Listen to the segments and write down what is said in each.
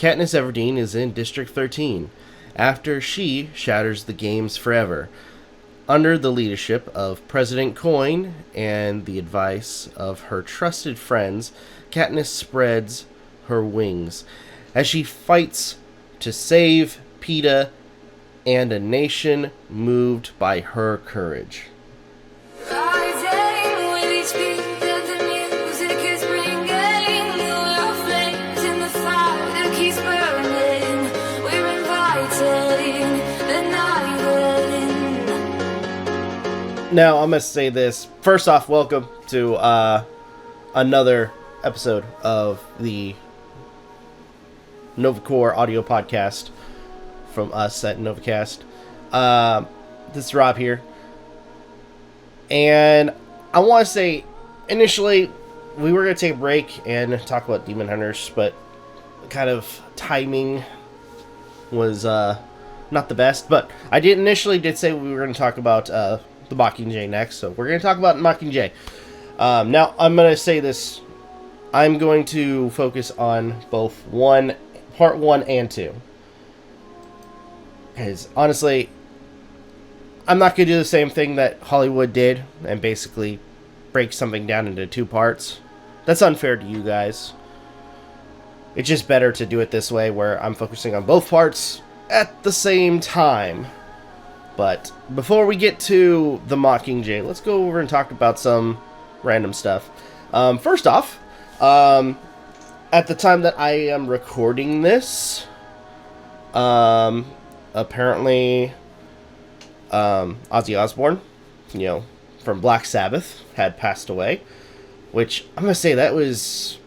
Katniss Everdeen is in District 13 after she shatters the games forever. Under the leadership of President Coin and the advice of her trusted friends, Katniss spreads her wings as she fights to save Peeta and a nation moved by her courage. Now, I'm going to say this. First off, welcome to another episode of the NOVAKORP audio podcast from us at Novakast. This is Rob here. And I want to say, initially, we were going to take a break and talk about Demon Hunters, but kind of timing was not the best. But I initially did say we were going to talk about the Mockingjay next, so we're going to talk about Mockingjay. Now, I'm going to say this. I'm going to focus on both part 1 and 2. Because, honestly, I'm not going to do the same thing that Hollywood did and basically break something down into 2 parts. That's unfair to you guys. It's just better to do it this way, where I'm focusing on both parts at the same time. But before we get to the Mockingjay, let's go over and talk about some random stuff. First off, at the time that I am recording this, apparently Ozzy Osbourne, from Black Sabbath, had passed away, which I'm gonna say that was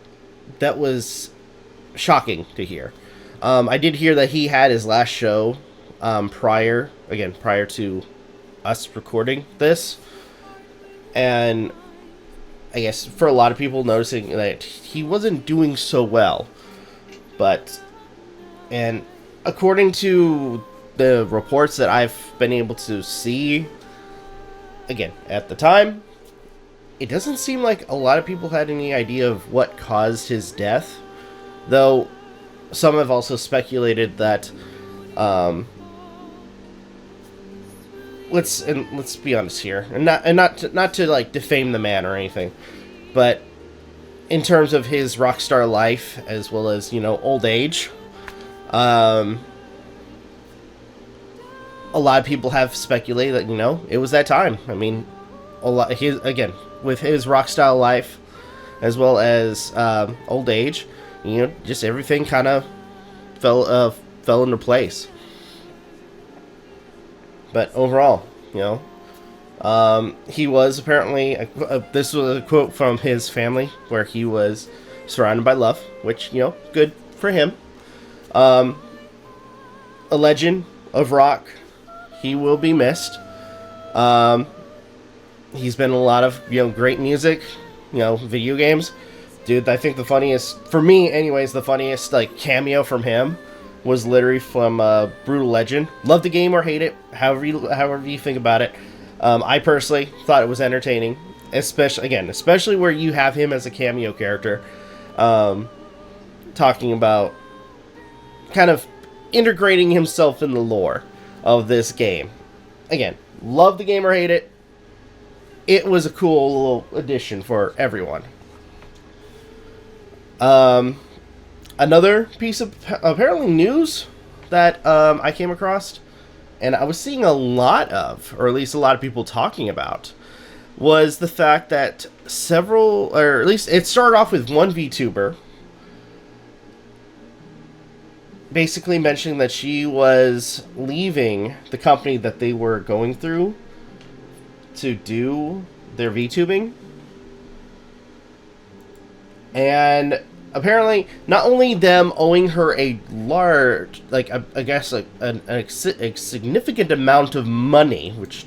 shocking to hear. I did hear that he had his last show prior to us recording this, and I guess for a lot of people noticing that he wasn't doing so well, and according to the reports that I've been able to see, again, at the time, it doesn't seem like a lot of people had any idea of what caused his death, though some have also speculated that let's be honest here, and not to like defame the man or anything, but in terms of his rock star life as well as old age, a lot of people have speculated that it was that time. I mean, with his rock style life as well as old age, just everything kind of fell into place. But overall, he was apparently, this was a quote from his family, where he was surrounded by love, which, good for him. A legend of rock. He will be missed. He's been in a lot of, great music, video games. Dude, I think the funniest, for me anyways, the funniest, cameo from him was literally from Brutal Legend. Love the game or hate it, however you think about it. I personally thought it was entertaining, especially where you have him as a cameo character, talking about kind of integrating himself in the lore of this game. Again, love the game or hate it. It was a cool little addition for everyone. Another piece of apparently news that I came across, and I was seeing a lot of, or at least a lot of people talking about, was the fact that several, or at least it started off with one VTuber basically mentioning that she was leaving the company that they were going through to do their VTubing. And apparently, not only them owing her a large, a significant amount of money, which,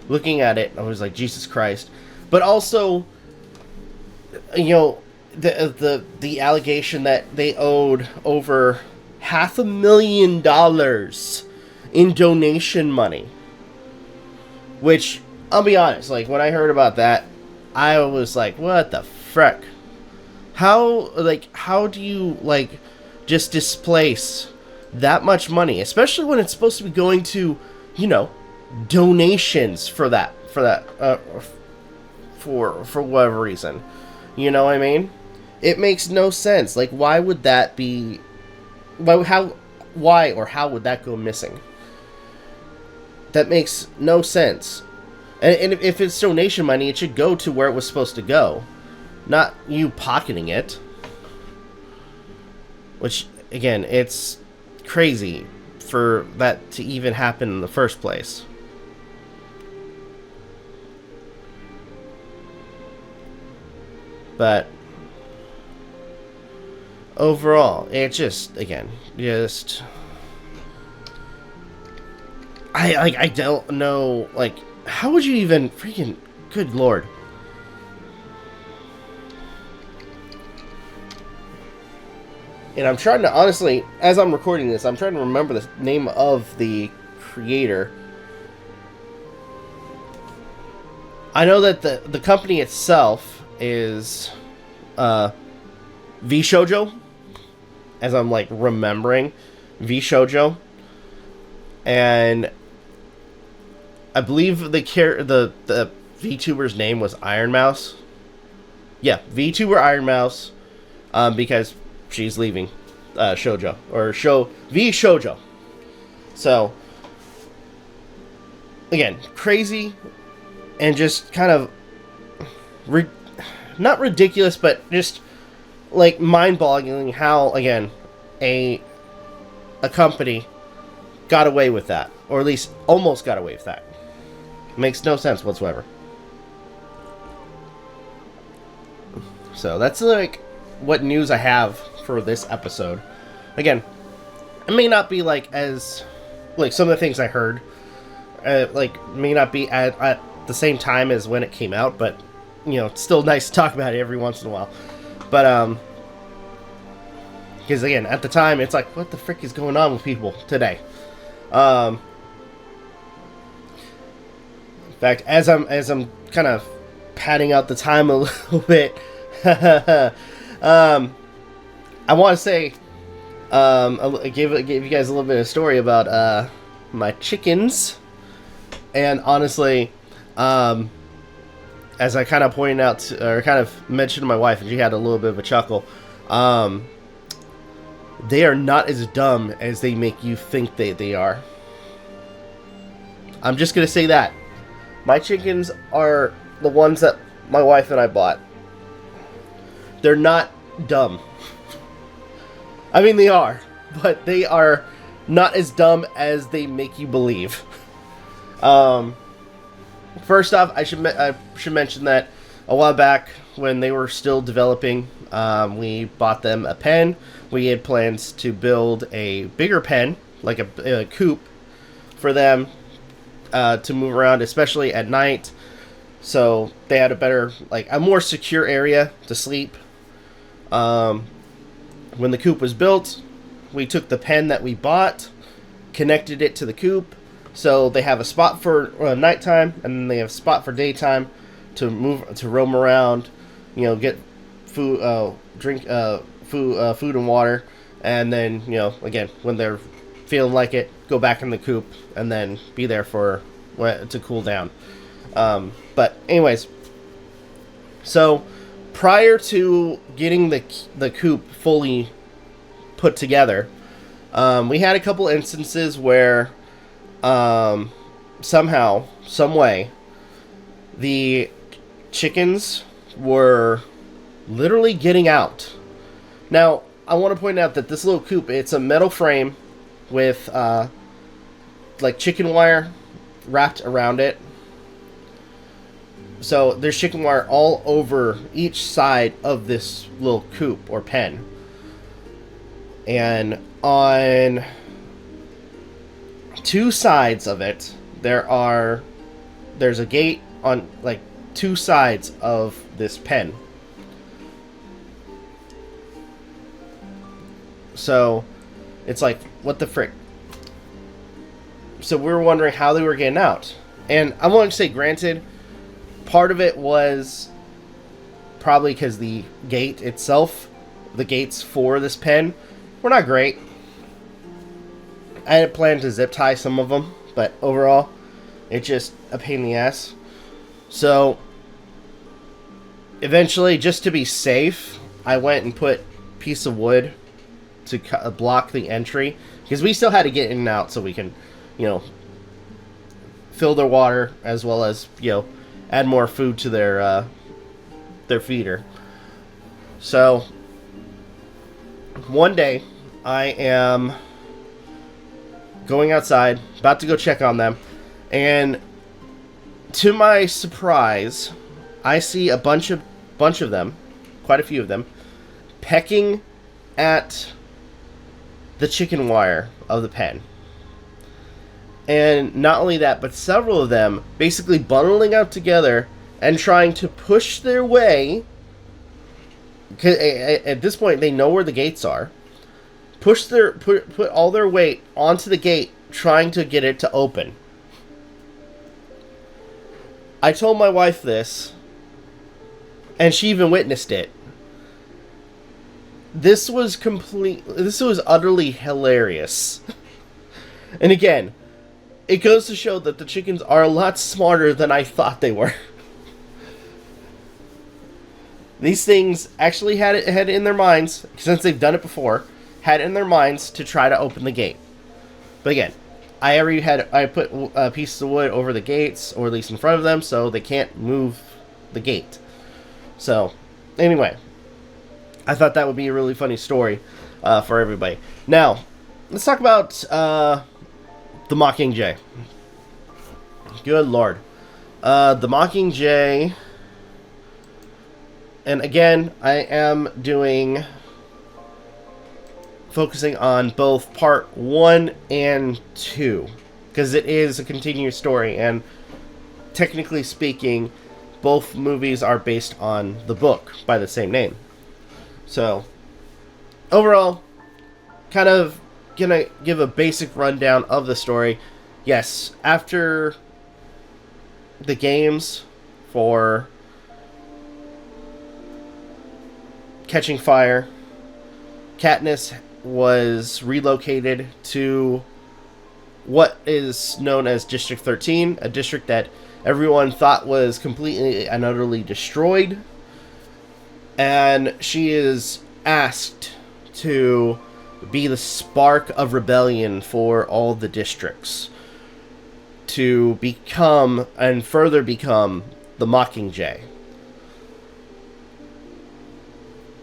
looking at it, I was like, Jesus Christ, but also, the allegation that they owed over $500,000 in donation money, which, I'll be honest, when I heard about that, I was like, what the frick? How do you, just displace that much money, especially when it's supposed to be going to, you know, donations for whatever reason. You know what I mean? It makes no sense. Like, why would that be? Why or how would that go missing? That makes no sense. And if it's donation money, it should go to where it was supposed to go, not you pocketing it. Which, again, it's crazy for that to even happen in the first place. But overall, it just, again, just... I don't know, like, how would you even freaking... Good lord. And I'm trying to, honestly, as I'm recording this, I'm trying to remember the name of the creator. I know that the company itself is VShojo, as I'm, like, remembering. VShojo. And I believe the VTuber's name was Iron Mouse. Yeah, VTuber Iron Mouse, because she's leaving VShojo. So, again, crazy and just kind of not ridiculous, but just like mind-boggling how, again, a company got away with that, or at least almost got away with that. Makes no sense whatsoever. So that's like what news I have for this episode. Again, it may not be like as like some of the things I heard, like may not be at the same time as when it came out, but you know, it's still nice to talk about it every once in a while. But because again, at the time, it's like, what the frick is going on with people today? In fact, as I'm kind of padding out the time a little bit, I want to say, give you guys a little bit of a story about my chickens, and honestly, as I kind of pointed out or kind of mentioned to my wife, and she had a little bit of a chuckle. They are not as dumb as they make you think they are. I'm just going to say that. My chickens are the ones that my wife and I bought. They're not dumb. I mean, they are. But they are not as dumb as they make you believe. First off, I should mention that a while back, when they were still developing, we bought them a pen. We had plans to build a bigger pen, like a coop, for them to move around, especially at night. So they had a better, like, a more secure area to sleep. When the coop was built, we took the pen that we bought, connected it to the coop, so they have a spot for nighttime, and then they have a spot for daytime to roam around, you know, get food, drink food and water, and then, you know, again, when they're feeling like it, go back in the coop and then be there to cool down. But anyways, so prior to getting the coop fully put together, we had a couple instances where somehow, some way, the chickens were literally getting out. Now, I want to point out that this little coop, it's a metal frame with like chicken wire wrapped around it. So there's chicken wire all over each side of this little coop or pen. And on two sides of it, there's a gate on like two sides of this pen. So it's like, what the frick? So we were wondering how they were getting out. And I'm willing to say, granted, part of it was probably because the gate itself, the gates for this pen, were not great. I had planned to zip tie some of them, but overall, it's just a pain in the ass. So, eventually, just to be safe, I went and put a piece of wood to block the entry, because we still had to get in and out so we can, you know, fill their water as well as, you know, add more food to their feeder. So, one day, I am going outside, about to go check on them, and to my surprise, I see a bunch of them, quite a few of them, pecking at the chicken wire of the pen. And not only that, but several of them basically bundling up together and trying to push their way, because at this point they know where the gates are, put all their weight onto the gate, trying to get it to open. I told my wife this, and she even witnessed it. This was utterly hilarious. And again, it goes to show that the chickens are a lot smarter than I thought they were. These things actually had it in their minds, since they've done it before, had it in their minds to try to open the gate. But again, I put a piece of wood over the gates, or at least in front of them, so they can't move the gate. So, anyway, I thought that would be a really funny story for everybody. Now, let's talk about the Mockingjay. Good lord. The Mockingjay, and again, I am focusing on both part 1 and 2, because it is a continuous story, and technically speaking, both movies are based on the book by the same name. So, overall, kind of gonna give a basic rundown of the story. Yes, after the games for catching fire, Katniss was relocated to what is known as District 13, a district that everyone thought was completely and utterly destroyed. And she is asked to be the spark of rebellion for all the districts, to become and further become the Mockingjay.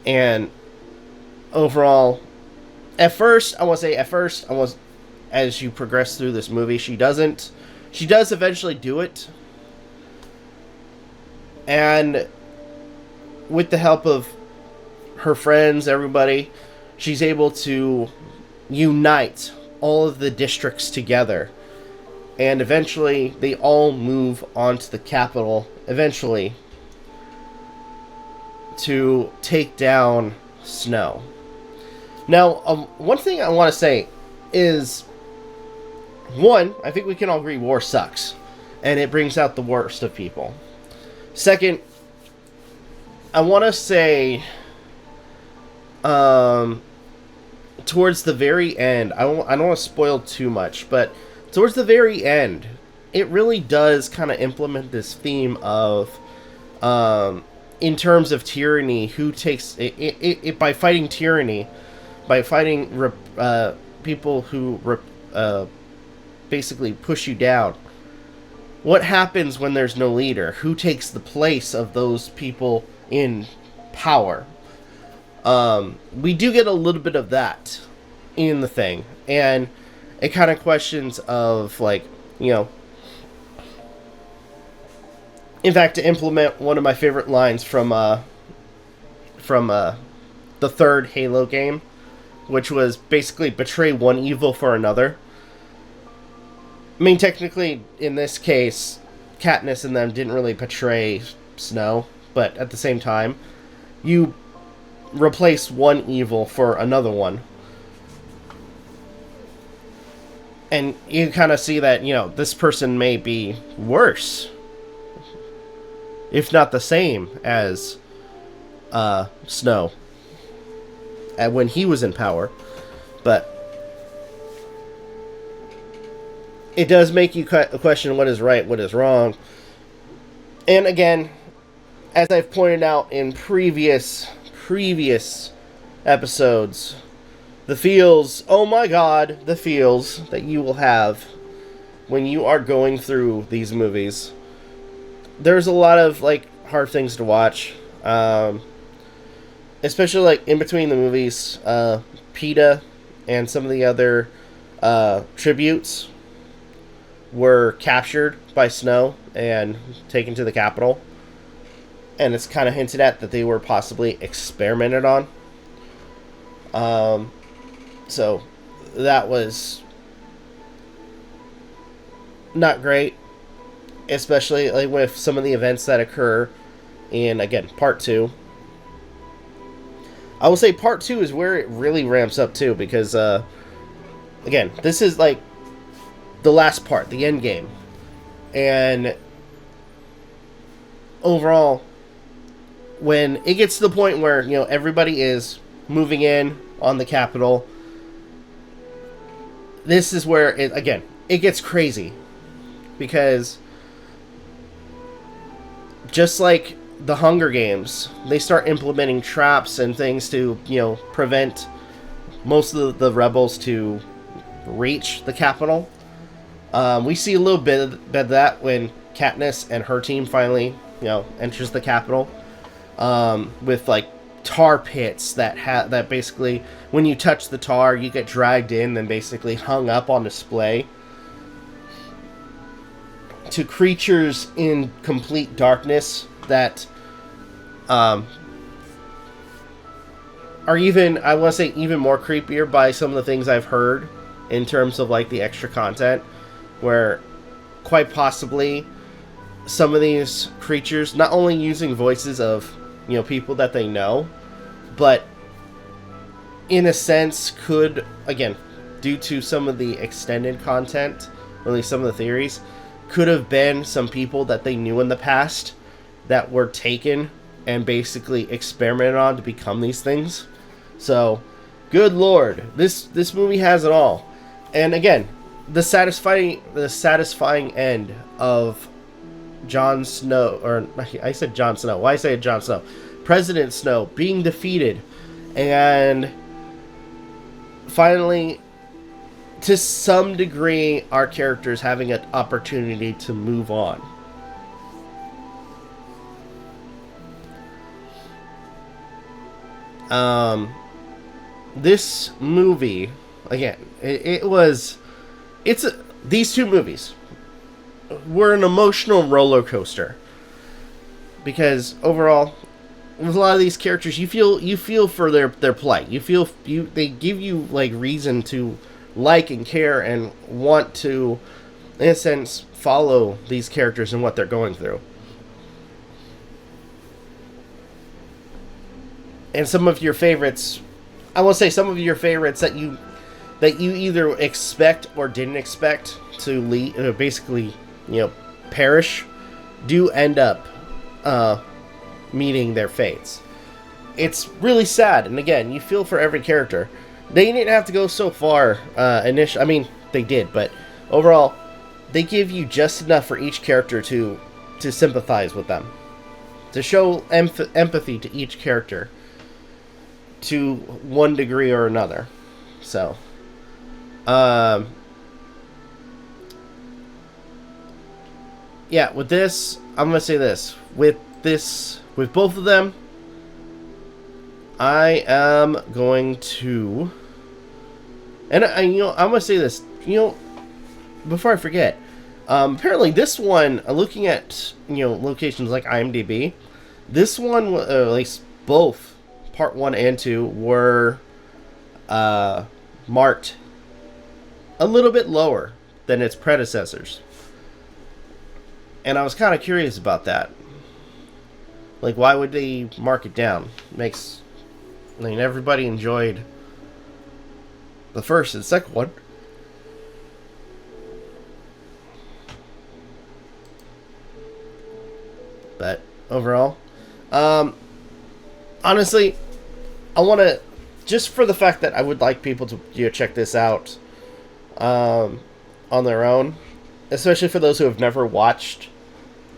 And overall, as you progress through this movie, she does eventually do it. And with the help of her friends, everybody, she's able to unite all of the districts together. And eventually, they all move onto the capital, eventually, to take down Snow. Now, one thing I want to say is, one, I think we can all agree war sucks, and it brings out the worst of people. Second, I want to say, towards the very end, I don't want to spoil too much, but towards the very end, it really does kind of implement this theme of, in terms of tyranny, who takes it by fighting tyranny, by fighting people who basically push you down. What happens when there's no leader? Who takes the place of those people in power? We do get a little bit of that in the thing, and it kind of questions of, like, you know, in fact, to implement one of my favorite lines from the third Halo game, which was basically betray one evil for another. I mean, technically, in this case, Katniss and them didn't really betray Snow, but at the same time, you replace one evil for another one. And you kind of see that, you know, this person may be worse, if not the same as Snow when he was in power. But it does make you question what is right, what is wrong. And again, as I've pointed out in previous episodes, the feels, oh my god, the feels that you will have when you are going through these movies. There's a lot of, like, hard things to watch. Especially, like, in between the movies, PETA and some of the other tributes were captured by Snow and taken to the Capitol. And it's kind of hinted at that they were possibly experimented on. So that was not great, especially like with some of the events that occur in, again, part 2. I will say part 2 is where it really ramps up too, because again, this is like the last part, the end game, and overall, when it gets to the point where, you know, everybody is moving in on the Capitol, this is where it, again, it gets crazy, because just like the Hunger Games, they start implementing traps and things to, you know, prevent most of the rebels to reach the Capitol. We see a little bit of that when Katniss and her team finally, you know, enters the Capitol, with like tar pits that basically, when you touch the tar, you get dragged in and basically hung up on display to creatures in complete darkness that are even, I want to say, even more creepier by some of the things I've heard in terms of like the extra content, where quite possibly some of these creatures not only using voices of, you know, people that they know, but in a sense could, again, due to some of the extended content, or at least some of the theories, could have been some people that they knew in the past that were taken and basically experimented on to become these things. So, good lord, this movie has it all. And again, the satisfying end of Jon Snow, or I said Jon Snow. Why say Jon Snow? President Snow being defeated, and finally, to some degree, our characters having an opportunity to move on. This movie, again, these two movies were an emotional roller coaster, because overall, with a lot of these characters, you feel for their plight. They give you like reason to like and care and want to, in a sense, follow these characters and what they're going through. And some of your favorites, I will say, some of your favorites that you either expect or didn't expect to basically, you know, perish, do end up meeting their fates. It's really sad, and again, you feel for every character. They didn't have to go so far initially. I mean, they did, but overall, they give you just enough for each character to sympathize with them, to show empathy to each character to one degree or another. So, yeah, with this, I'm gonna say this. With both of them, I am going to, and I'm gonna say this, before I forget. Apparently, this one, looking at locations like IMDb, this one, at least both Part 1 and 2, were marked a little bit lower than its predecessors. And I was kind of curious about that. Like, why would they mark it down? Everybody enjoyed the first and second one. But overall, honestly, I want to just for the fact that I would like people to check this out on their own, especially for those who have never watched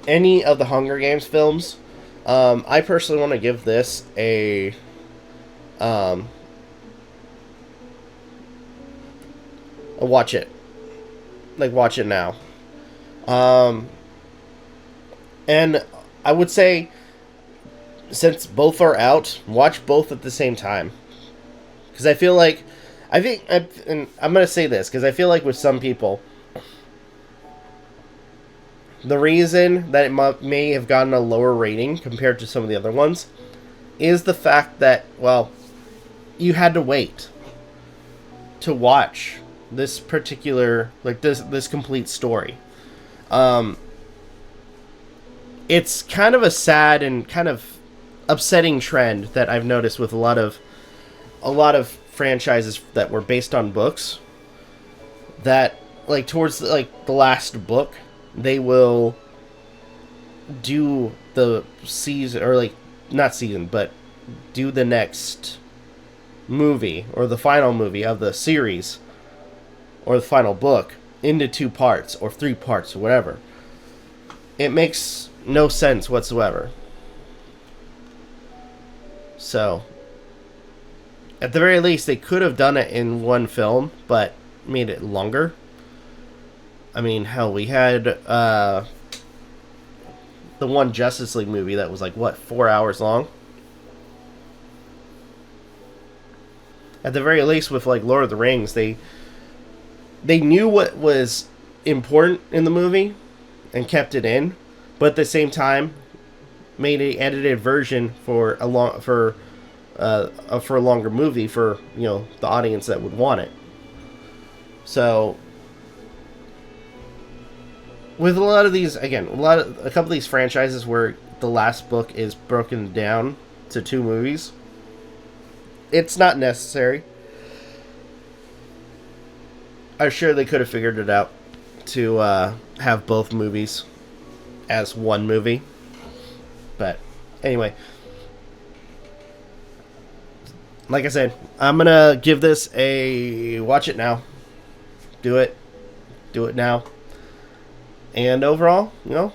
any of the Hunger Games films. I personally want to give this a watch it. Like, watch it now. And I would say, since both are out, watch both at the same time. Because I feel like, and I'm going to say this, because I feel like with some people, the reason that it may have gotten a lower rating compared to some of the other ones is the fact that, well, you had to wait to watch this particular, like, this complete story. It's kind of a sad and kind of upsetting trend that I've noticed with a lot of franchises that were based on books, that, like, towards, like, the last book, they will do the season, or, like, not season, but do the next movie, or the final movie of the series, or the final book, into 2 parts, or 3 parts, or whatever. It makes no sense whatsoever. So, at the very least, they could have done it in one film, but made it longer. I mean, hell, we had the one Justice League movie that was like, what, 4 hours long? At the very least, with, like, Lord of the Rings, they knew what was important in the movie and kept it in, but at the same time made an edited version for a longer movie for, you know, the audience that would want it. So with a lot of these, again, a couple of these franchises where the last book is broken down to 2 movies, it's not necessary. I'm sure they could have figured it out to have both movies as one movie. But anyway, like I said, I'm going to give this a watch it now. Do it now. And overall, you know,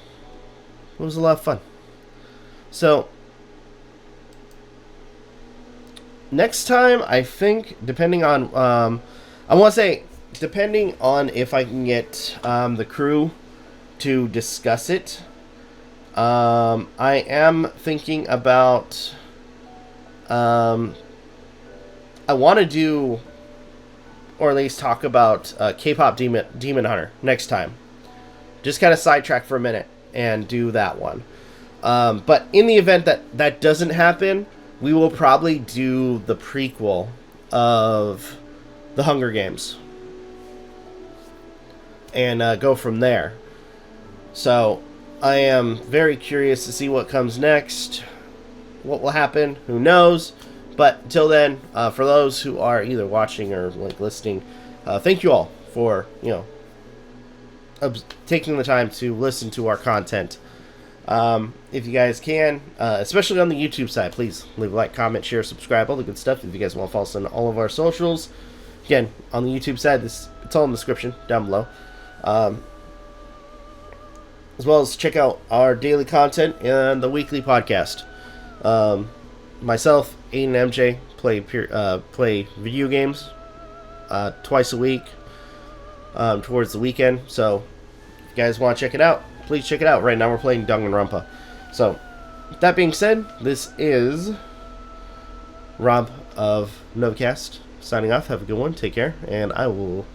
it was a lot of fun. So, next time, I think, depending on, I want to say, depending on if I can get the crew to discuss it, I am thinking about, I want to do, or at least talk about K-pop Demon Hunter next time. Just kind of sidetrack for a minute and do that one. But in the event that that doesn't happen, we will probably do the prequel of the Hunger Games and go from there. So I am very curious to see what comes next. What will happen? Who knows? But until then, for those who are either watching or like listening, thank you all for, you know, taking the time to listen to our content. If you guys can, especially on the YouTube side, please leave a like, comment, share, subscribe, all the good stuff. If you guys want to follow us on all of our socials, again, on the YouTube side, it's all in the description down below. As well as check out our daily content and the weekly podcast. Myself, Aden and MJ play video games twice a week towards the weekend. So if you guys want to check it out, please check it out. Right now we're playing Danganronpa. So with that being said, this is Rob of Novakast signing off. Have a good one. Take care. And I will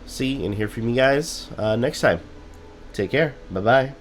see and hear from you guys next time. Take care. Bye-bye.